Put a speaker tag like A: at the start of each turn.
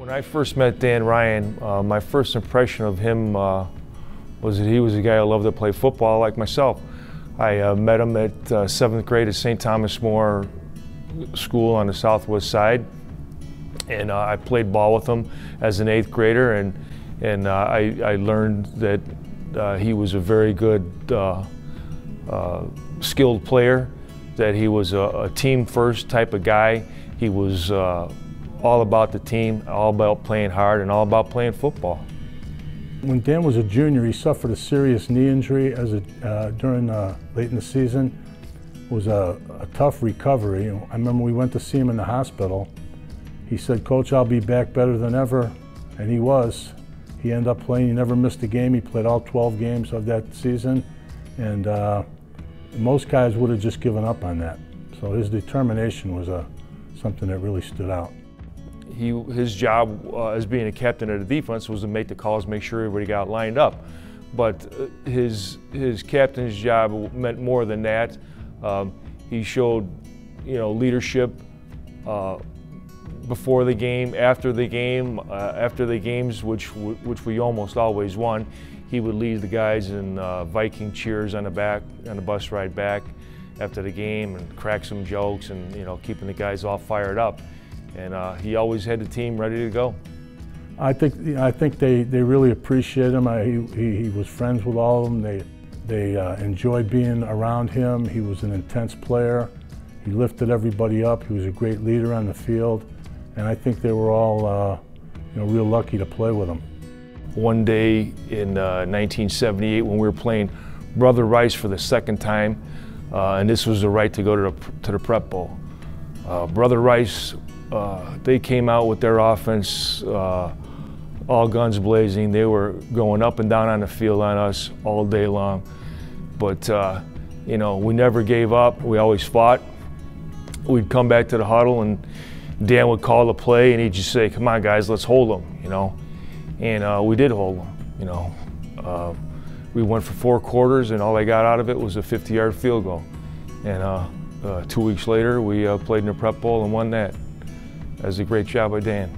A: When I first met Dan Ryan, my first impression of him was that he was a guy who loved to play football like myself. I met him at 7th grade at St. Thomas More School on the southwest side, and I played ball with him as an 8th grader, and I learned that he was a very good, skilled player, that he was a team-first type of guy. He was all about the team, all about playing hard, and all about playing football.
B: When Dan was a junior, he suffered a serious knee injury during late in the season. It was a tough recovery. I remember we went to see him in the hospital. He said, "Coach, I'll be back better than ever," and he was. He ended up playing. He never missed a game. He played all 12 games of that season, and most guys would have just given up on that. So his determination was something that really stood out.
A: His job as being a captain of the defense was to make the calls, make sure everybody got lined up. But his captain's job meant more than that. He showed, leadership before the game, after the game, after the games, which we almost always won. He would lead the guys in Viking cheers on the bus ride back after the game, and crack some jokes, and keeping the guys all fired up. And he always had the team ready to go.
B: I think they really appreciate him. He was friends with all of them. They enjoyed being around him. He was an intense player. He lifted everybody up. He was a great leader on the field, and I think they were all real lucky to play with him.
A: One day in 1978, when we were playing Brother Rice for the second time, and this was the right to go to the Prep Bowl. Brother Rice, they came out with their offense, all guns blazing. They were going up and down on the field on us all day long. But, we never gave up. We always fought. We'd come back to the huddle, and Dan would call the play, and he'd just say, "Come on, guys, let's hold them," And we did hold them, We went for 4 quarters, and all I got out of it was a 50-yard field goal. And 2 weeks later, we played in the Prep Bowl and won that. That was a great job by Dan.